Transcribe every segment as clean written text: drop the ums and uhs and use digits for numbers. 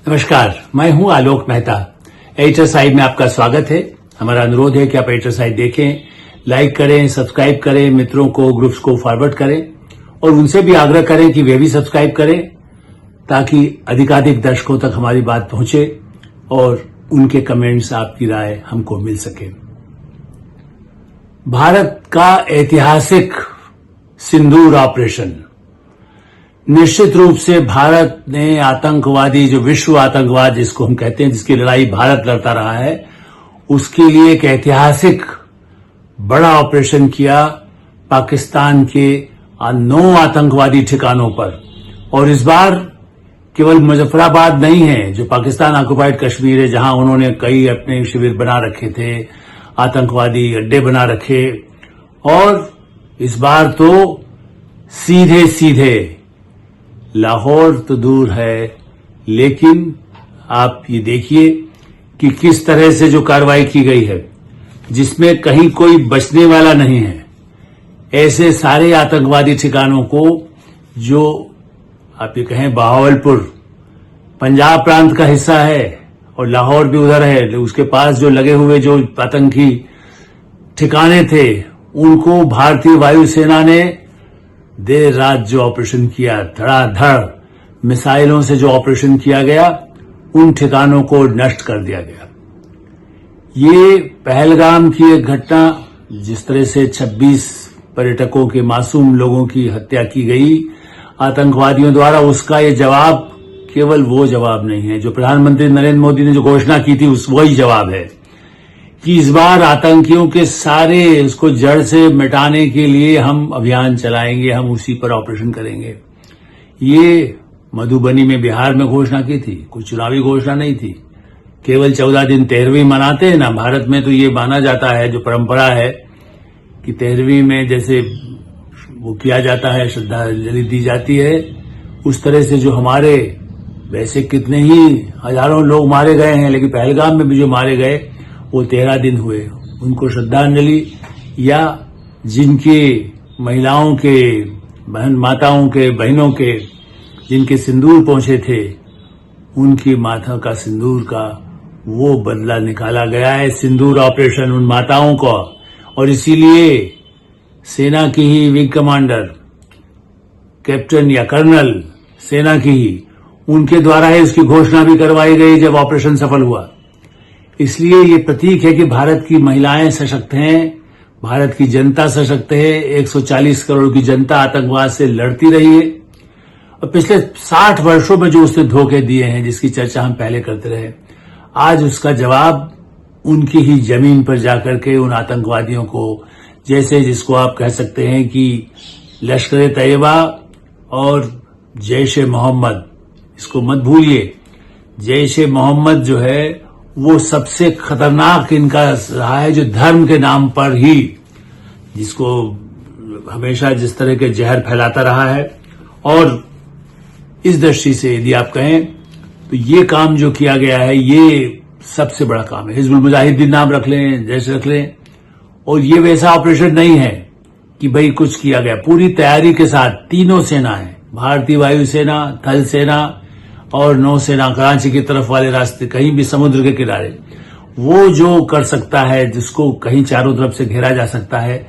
नमस्कार, मैं हूं आलोक मेहता। एडिटर साइड में आपका स्वागत है। हमारा अनुरोध है कि आप एडिटर साइड देखें, लाइक करें, सब्सक्राइब करें, मित्रों को, ग्रुप्स को फॉरवर्ड करें और उनसे भी आग्रह करें कि वे भी सब्सक्राइब करें ताकि अधिकाधिक दर्शकों तक हमारी बात पहुंचे और उनके कमेंट्स, आपकी राय हमको मिल सके। भारत का ऐतिहासिक सिंदूर ऑपरेशन, निश्चित रूप से भारत ने आतंकवादी, जो विश्व आतंकवाद जिसको हम कहते हैं, जिसकी लड़ाई भारत लड़ता रहा है, उसके लिए एक ऐतिहासिक बड़ा ऑपरेशन किया पाकिस्तान के 9 आतंकवादी ठिकानों पर। और इस बार केवल मुजफ्फराबाद नहीं है, जो पाकिस्तान ऑक्युपाइड कश्मीर है, जहां उन्होंने कई अपने शिविर बना रखे थे, आतंकवादी अड्डे बना रखे, और इस बार तो सीधे सीधे, लाहौर तो दूर है, लेकिन आप ये देखिए कि किस तरह से जो कार्रवाई की गई है, जिसमें कहीं कोई बचने वाला नहीं है। ऐसे सारे आतंकवादी ठिकानों को, जो आप ये कहें बहावलपुर पंजाब प्रांत का हिस्सा है और लाहौर भी उधर है, उसके पास जो लगे हुए जो आतंकी ठिकाने थे, उनको भारतीय वायुसेना ने देर रात जो ऑपरेशन किया, धड़ाधड़ मिसाइलों से जो ऑपरेशन किया गया, उन ठिकानों को नष्ट कर दिया गया। ये पहलगाम की एक घटना, जिस तरह से 26 पर्यटकों के, मासूम लोगों की हत्या की गई आतंकवादियों द्वारा, उसका ये जवाब केवल वो जवाब नहीं है जो प्रधानमंत्री नरेंद्र मोदी ने जो घोषणा की थी, वही जवाब है कि इस बार आतंकियों के सारे उसको जड़ से मिटाने के लिए हम अभियान चलाएंगे, हम उसी पर ऑपरेशन करेंगे। ये मधुबनी में, बिहार में घोषणा की थी, कोई चुनावी घोषणा नहीं थी। केवल 14 दिन 13वीं मनाते हैं ना, भारत में तो ये माना जाता है, जो परंपरा है कि 13वीं में जैसे वो किया जाता है, श्रद्धांजलि दी जाती है, उस तरह से जो हमारे, वैसे कितने ही हजारों लोग मारे गए हैं, लेकिन पहलगाम में भी जो मारे गए वो 13 दिन हुए, उनको श्रद्धांजलि, या जिनके महिलाओं के, माताओं के, बहनों के, जिनके सिंदूर पहुंचे थे, उनकी माथा का सिंदूर का वो बदला निकाला गया है, सिंदूर ऑपरेशन उन माताओं को। और इसीलिए सेना की ही विंग कमांडर, कैप्टन या कर्नल सेना की ही, उनके द्वारा ही उसकी घोषणा भी करवाई गई जब ऑपरेशन सफल हुआ। इसलिए ये प्रतीक है कि भारत की महिलाएं सशक्त हैं, भारत की जनता सशक्त है। 140 करोड़ की जनता आतंकवाद से लड़ती रही है और पिछले 60 वर्षों में जो उसने धोखे दिए हैं, जिसकी चर्चा हम पहले करते रहे, आज उसका जवाब उनकी ही जमीन पर जाकर के उन आतंकवादियों को, जैसे जिसको आप कह सकते हैं कि लश्कर तैयबा और जैश ए मोहम्मद, इसको मत भूलिए, जैश ए मोहम्मद जो है वो सबसे खतरनाक इनका रहा है, जो धर्म के नाम पर ही, जिसको हमेशा जिस तरह के जहर फैलाता रहा है। और इस दृष्टि से यदि आप कहें तो ये काम जो किया गया है, ये सबसे बड़ा काम है। हिजबुल मुजाहिदीन नाम रख लें, जैसे रख लें, और ये वैसा ऑपरेशन नहीं है कि भाई कुछ किया गया, पूरी तैयारी के साथ तीनों सेनाएं, भारतीय वायुसेना, थल सेना और नौसेना, कराची की तरफ वाले रास्ते, कहीं भी समुद्र के किनारे, वो जो कर सकता है, जिसको कहीं चारों तरफ से घेरा जा सकता है,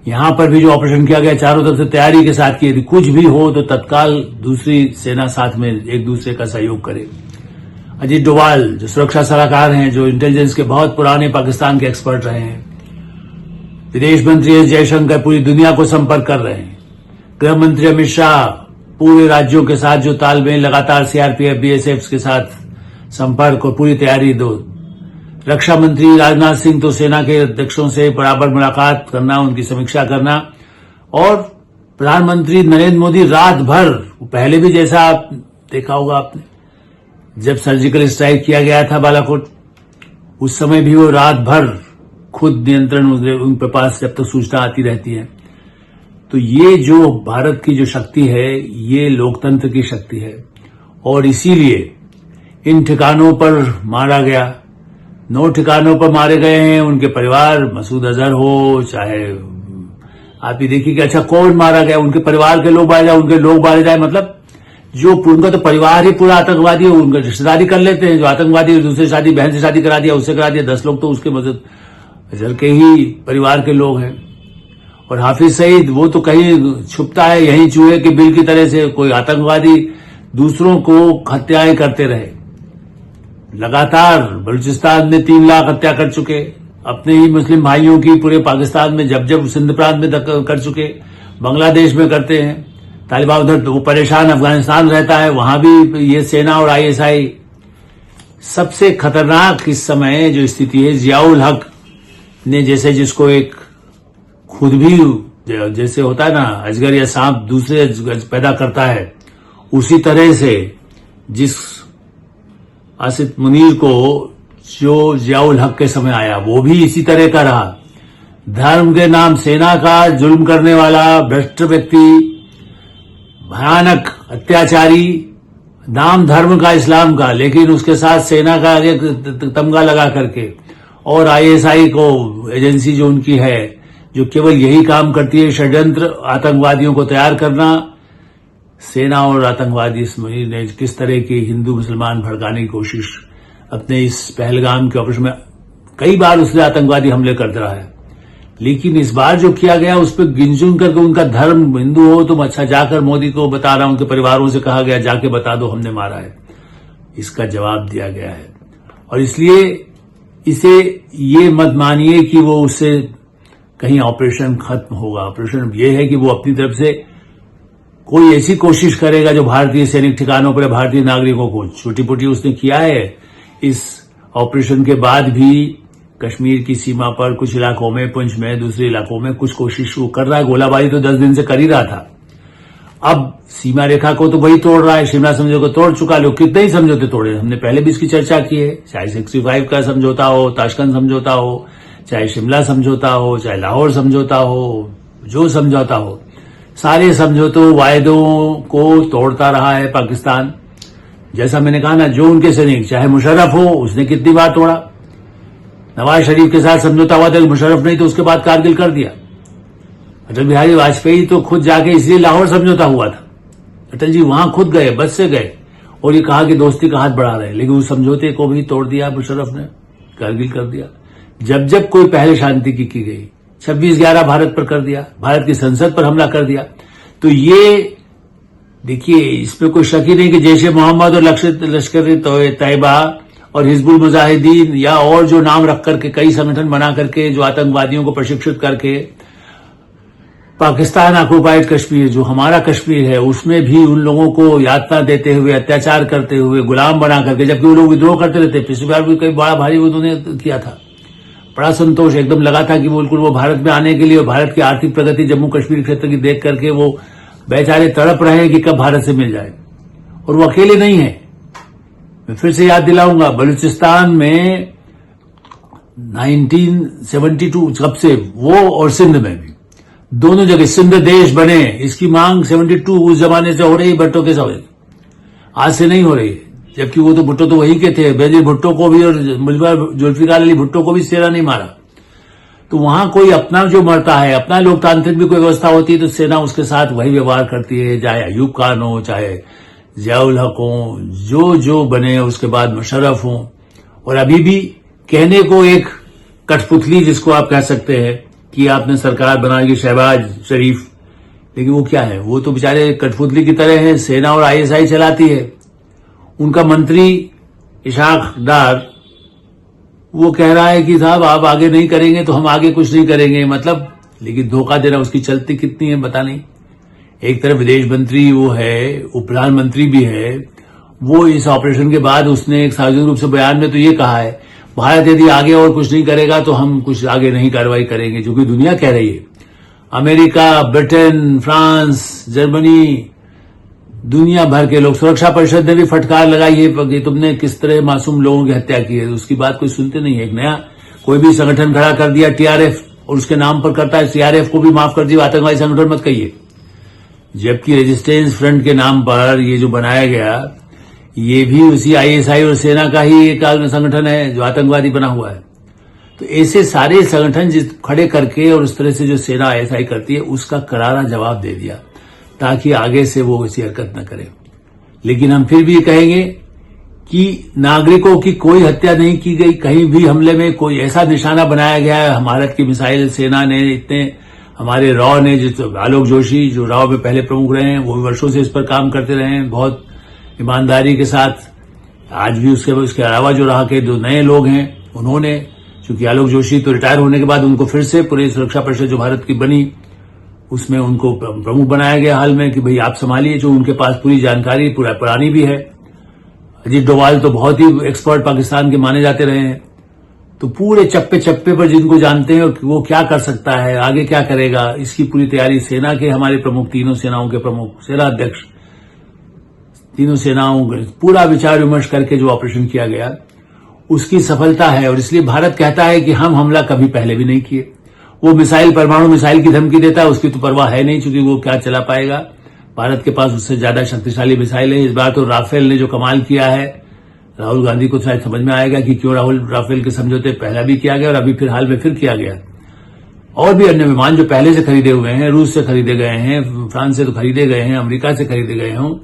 यहां पर भी जो ऑपरेशन किया गया, चारों तरफ से तैयारी के साथ कि यदि कुछ भी हो तो तत्काल दूसरी सेना साथ में एक दूसरे का सहयोग करे। अजीत डोभाल जो सुरक्षा सलाहकार हैं, जो इंटेलिजेंस के बहुत पुराने पाकिस्तान के एक्सपर्ट रहे हैं, विदेश मंत्री एस जयशंकर पूरी दुनिया को संपर्क कर रहे हैं, गृह मंत्री अमित शाह पूरे राज्यों के साथ जो तालमेल, लगातार सीआरपीएफ, बीएसएफ के साथ संपर्क और पूरी तैयारी दो, रक्षा मंत्री राजनाथ सिंह तो सेना के अध्यक्षों से बराबर मुलाकात करना, उनकी समीक्षा करना, और प्रधानमंत्री नरेंद्र मोदी रात भर, पहले भी जैसा आप देखा होगा आपने, जब सर्जिकल स्ट्राइक किया गया था बालाकोट, उस समय भी वो रात भर खुद नियंत्रण उनके पास जब तक सूचना आती रहती है। तो ये जो भारत की जो शक्ति है, ये लोकतंत्र की शक्ति है, और इसीलिए इन ठिकानों पर मारा गया, 9 ठिकानों पर मारे गए हैं उनके परिवार, मसूद अजहर हो, चाहे आप ये देखिए कि अच्छा कौन मारा गया, उनके परिवार के लोग मारे जाए, उनके लोग मारे जाए, मतलब जो उनका तो परिवार ही पूरा आतंकवादी है, उनका रिश्तेदारी कर लेते हैं। जो आतंकवादी दूसरे शादी बहन से शादी करा दिया, उससे करा दिया, 10 लोग तो उसके मदद अजहर के ही परिवार के लोग हैं। और हाफिज सईद वो तो कहीं छुपता है, यहीं चूहे के बिल की तरह से कोई आतंकवादी दूसरों को हत्याएं करते रहे। लगातार बलूचिस्तान में 3 लाख हत्या कर चुके, अपने ही मुस्लिम भाइयों की पूरे पाकिस्तान में जब सिंध प्रांत में कर चुके, बांग्लादेश में करते हैं। तालिबान उधर वो परेशान अफगानिस्तान रहता है, वहां भी ये सेना और आईएसआई। सबसे खतरनाक इस समय जो स्थिति है, जियाउल हक ने जैसे जिसको एक खुद भी जैसे होता है ना अजगर या सांप दूसरे पैदा करता है, उसी तरह से जिस आसिफ मुनीर को जो जियाउल हक के समय आया वो भी इसी तरह का रहा। धर्म के नाम सेना का जुल्म करने वाला भ्रष्ट व्यक्ति, भयानक अत्याचारी, नाम धर्म का इस्लाम का, लेकिन उसके साथ सेना का आगे तमगा लगा करके, और आईएसआई को एजेंसी जो उनकी है जो केवल यही काम करती है षड्यंत्र आतंकवादियों को तैयार करना। सेना और आतंकवादी इस मुनीर ने किस तरह की हिंदू मुसलमान भड़काने की कोशिश अपने इस पहलगाम के ऑपरेशन में कई बार उसने आतंकवादी हमले करते रहा है, लेकिन इस बार जो किया गया उस पर गिनचुन करके उनका धर्म हिंदू हो तुम अच्छा, जाकर मोदी को बता रहा, उनके परिवारों से कहा गया जाके बता दो हमने मारा है, इसका जवाब दिया गया है। और इसलिए इसे ये मत मानिए कि वो उससे कहीं ऑपरेशन खत्म होगा। ऑपरेशन ये है कि वो अपनी तरफ से कोई ऐसी कोशिश करेगा जो भारतीय सैनिक ठिकानों पर भारतीय नागरिकों को छोटी पोटी उसने किया है। इस ऑपरेशन के बाद भी कश्मीर की सीमा पर कुछ इलाकों में, पुंछ में, दूसरे इलाकों में कुछ कोशिश वो कर रहा है। गोलाबारी तो 10 दिन से कर ही रहा था। अब सीमा रेखा को तो वही तोड़ रहा है, शिमला समझौते को तोड़ चुका। लोग कितने ही समझौते तोड़े, हमने पहले भी इसकी चर्चा की है, चाहे 65 का समझौता हो, ताशकंद समझौता हो, चाहे शिमला समझौता हो, चाहे लाहौर समझौता हो, जो समझौता हो, सारे समझौतों वायदों को तोड़ता रहा है पाकिस्तान। जैसा मैंने कहा ना, जो उनके सैनिक, चाहे मुशर्रफ हो, उसने कितनी बार तोड़ा। नवाज शरीफ के साथ समझौता हुआ था, मुशर्रफ नहीं तो उसके बाद कारगिल कर दिया। अटल बिहारी वाजपेयी तो खुद जाके इसलिए लाहौर समझौता हुआ था, अटल जी वहां खुद गए, बस से गए, और ये कहा कि दोस्ती का हाथ बढ़ा रहे, लेकिन उस समझौते को भी तोड़ दिया मुशर्रफ ने, कारगिल कर दिया। जब जब कोई पहले शांति की गई, 26/11 भारत पर कर दिया, भारत की संसद पर हमला कर दिया। तो ये देखिए, इसमें कोई शक ही नहीं कि जैश ए मोहम्मद और लश्कर तैयबा और हिजबुल मुजाहिदीन या और जो नाम रख करके कई संगठन बना करके जो आतंकवादियों को प्रशिक्षित करके पाकिस्तान ऑक्युपाइड कश्मीर जो हमारा कश्मीर है उसमें भी उन लोगों को यातना देते हुए, अत्याचार करते हुए, गुलाम बना करके, जबकि वो लोग विद्रोह करते रहते। पिछली बार भी कई बड़ा भारी उन्होंने किया था। बड़ा संतोष एकदम लगा था कि बिल्कुल वो भारत में आने के लिए, भारत की आर्थिक प्रगति जम्मू कश्मीर क्षेत्र की देख करके वो बेचारे तड़प रहे हैं कि कब भारत से मिल जाए। और वो अकेले नहीं है, मैं फिर से याद दिलाऊंगा, बलूचिस्तान में 1972 कब से वो, और सिंध में भी, दोनों जगह सिंध देश बने, इसकी मांग 72 उस जमाने से हो रही, भुट्टो के समय, आज से नहीं हो रही है। जबकि वो तो भुट्टो तो वही के थे, बेनजीर भुट्टो को भी और जुल्फिकार अली भुट्टो को भी सेना नहीं मारा। तो वहां कोई अपना जो मरता है, अपना लोकतांत्रिक भी कोई व्यवस्था होती है तो सेना उसके साथ वही व्यवहार करती है, चाहे अयूब खान हो, चाहे जियाउल हक हो, जो बने, उसके बाद मुशर्रफ हो। और अभी भी कहने को एक कठपुतली जिसको आप कह सकते हैं कि आपने सरकार बनाएगी शहबाज शरीफ, लेकिन वो क्या है, वो तो बेचारे कठपुतली की तरह है, सेना और आईएसआई चलाती है। उनका मंत्री इशाक डार वो कह रहा है कि साहब आप आगे नहीं करेंगे तो हम आगे कुछ नहीं करेंगे, मतलब, लेकिन धोखा देना उसकी चलती कितनी है पता नहीं। एक तरफ विदेश मंत्री वो है, उप प्रधानमंत्री भी है, वो इस ऑपरेशन के बाद उसने एक सार्वजनिक रूप से बयान में तो ये कहा है, भारत यदि आगे और कुछ नहीं करेगा तो हम कुछ आगे नहीं कार्रवाई करेंगे, जो कि दुनिया कह रही है। अमेरिका, ब्रिटेन, फ्रांस, जर्मनी, दुनिया भर के लोग, सुरक्षा परिषद ने भी फटकार लगाई है कि तुमने किस तरह मासूम लोगों की हत्या की है, उसकी बात कोई सुनते नहीं है। एक नया कोई भी संगठन खड़ा कर दिया, टीआरएफ, और उसके नाम पर करता है, टीआरएफ को भी माफ कर दिया, आतंकवादी संगठन मत कहिए। जबकि रेजिस्टेंस फ्रंट के नाम पर ये जो बनाया गया, ये भी उसी आईएसआई और सेना का ही एक संगठन है जो आतंकवादी बना हुआ है। तो ऐसे सारे संगठन जिस खड़े करके और उस तरह से जो सेना आईएसआई करती है उसका करारा जवाब दे दिया, ताकि आगे से वो ऐसी हरकत न करे। लेकिन हम फिर भी कहेंगे कि नागरिकों की कोई हत्या नहीं की गई, कहीं भी हमले में कोई ऐसा निशाना बनाया गया है। भारत की मिसाइल सेना ने इतने, हमारे रॉ ने, जो आलोक जोशी जो रॉ में पहले प्रमुख रहे हैं, वो वर्षों से इस पर काम करते रहे हैं बहुत ईमानदारी के साथ। आज भी उसके अलावा जो रहा के जो नए लोग हैं, उन्होंने, चूंकि आलोक जोशी तो रिटायर होने के बाद उनको फिर से पूरी सुरक्षा परिषद जो भारत की बनी, उसमें उनको प्रमुख बनाया गया हाल में कि भाई आप संभालिए, जो उनके पास पूरी जानकारी पुरानी भी है। अजीत डोभाल तो बहुत ही एक्सपर्ट पाकिस्तान के माने जाते रहे हैं, तो पूरे चप्पे चप्पे पर जिनको जानते हैं कि वो क्या कर सकता है, आगे क्या करेगा, इसकी पूरी तैयारी सेना के हमारे प्रमुख, तीनों सेनाओं के प्रमुख, सेना अध्यक्ष, तीनों सेनाओं पूरा विचार विमर्श करके जो ऑपरेशन किया गया उसकी सफलता है। और इसलिए भारत कहता है कि हम हमला कभी पहले भी नहीं किए। वो मिसाइल, परमाणु मिसाइल की धमकी देता है, उसकी तो परवाह है नहीं, क्योंकि वो क्या चला पाएगा। भारत के पास उससे ज्यादा शक्तिशाली मिसाइल है। इस बार तो राफेल ने जो कमाल किया है, राहुल गांधी को शायद समझ में आएगा कि क्यों राफेल के समझौते पहला भी किया गया और अभी फिर हाल में फिर किया गया। और भी अन्य विमान जो पहले से खरीदे हुए हैं, रूस से खरीदे गए हैं, फ्रांस से तो खरीदे गए हैं, अमेरिका से खरीदे गए हों।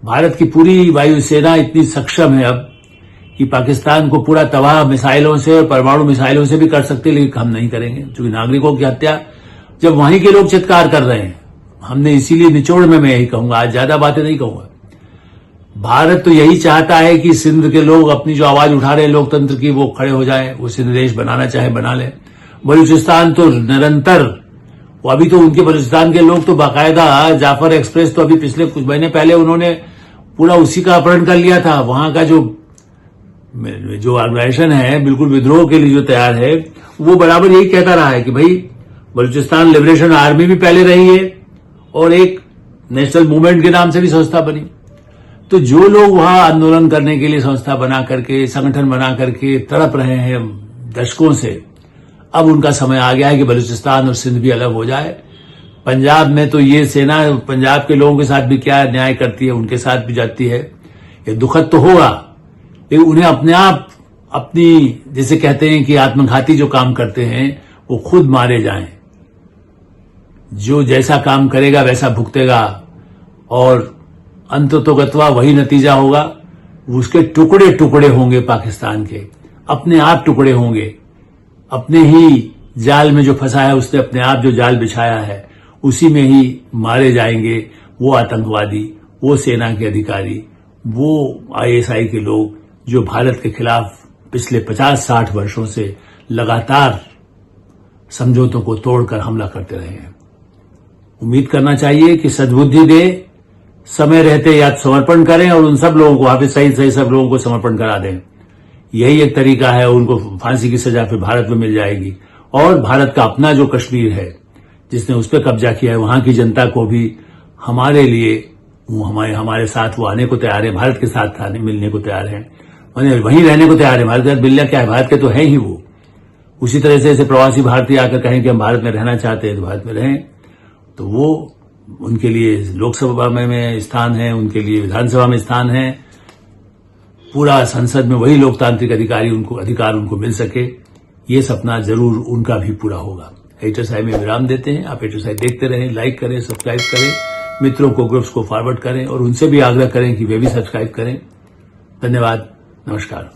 भारत की पूरी वायुसेना इतनी सक्षम है अब कि पाकिस्तान को पूरा तबाह मिसाइलों से और परमाणु मिसाइलों से भी कर सकते, लेकिन हम नहीं करेंगे, क्योंकि नागरिकों की हत्या जब वहीं के लोग चित्कार कर रहे हैं। हमने इसीलिए निचोड़ में मैं यही कहूंगा, आज ज्यादा बातें नहीं कहूंगा। भारत तो यही चाहता है कि सिंध के लोग अपनी जो आवाज उठा रहे हैं लोकतंत्र की, वो खड़े हो जाए, वो सिंध देश बनाना चाहे बना ले। बलूचिस्तान तो निरंतर, वो अभी तो उनके बलूचिस्तान के लोग तो बाकायदा जाफर एक्सप्रेस तो अभी पिछले कुछ महीने पहले उन्होंने पूरा उसी का अपहरण कर लिया था। वहां का जो ऑर्गेनाइजेशन है बिल्कुल विद्रोह के लिए जो तैयार है, वो बराबर यही कहता रहा है कि भाई बलूचिस्तान लिबरेशन आर्मी भी पहले रही है और एक नेशनल मूवमेंट के नाम से भी संस्था बनी। तो जो लोग वहां आंदोलन करने के लिए संस्था बना करके, संगठन बना करके तड़प रहे हैं दशकों से, अब उनका समय आ गया है कि बलूचिस्तान और सिंध भी अलग हो जाए। पंजाब में तो ये सेना पंजाब के लोगों के साथ भी क्या न्याय करती है, उनके साथ भी जाती है। ये दुखद तो होगा, लेकिन उन्हें अपने आप अपनी, जैसे कहते हैं कि आत्मघाती जो काम करते हैं वो खुद मारे जाएं। जो जैसा काम करेगा वैसा भुगतेगा और अंततोगत्वा वही नतीजा होगा। उसके टुकड़े टुकड़े होंगे, पाकिस्तान के अपने आप टुकड़े होंगे। अपने ही जाल में जो फंसा है, उसने अपने आप जो जाल बिछाया है उसी में ही मारे जाएंगे वो आतंकवादी, वो सेना के अधिकारी, वो आईएसआई के लोग जो भारत के खिलाफ पिछले 50-60 वर्षों से लगातार समझौतों को तोड़कर हमला करते रहे हैं। उम्मीद करना चाहिए कि सद्बुद्धि दे, समय रहते या समर्पण करें और उन सब लोगों को, हाफिज सईद सही सब लोगों को समर्पण करा दें। यही एक तरीका है, उनको फांसी की सजा फिर भारत में मिल जाएगी। और भारत का अपना जो कश्मीर है, जिसने उस पर कब्जा किया है, वहां की जनता को भी हमारे लिए, हमारे साथ वो आने को तैयार है, भारत के साथ मिलने को तैयार है, वहीं रहने को तैयार है। भारत के साथ मिलना क्या है, भारत के तो है ही वो। उसी तरह से जैसे प्रवासी भारतीय आकर कहें कि हम भारत में रहना चाहते हैं तो भारत में रहें, तो वो उनके लिए लोकसभा में स्थान है, उनके लिए विधानसभा में स्थान है, पूरा संसद में वही लोकतांत्रिक अधिकार उनको मिल सके। ये सपना जरूर उनका भी पूरा होगा। एचएसआई में विराम देते हैं। आप एचएसआई देखते रहें, लाइक करें, सब्सक्राइब करें, मित्रों को, ग्रुप्स को फॉरवर्ड करें और उनसे भी आग्रह करें कि वे भी सब्सक्राइब करें। धन्यवाद, नमस्कार।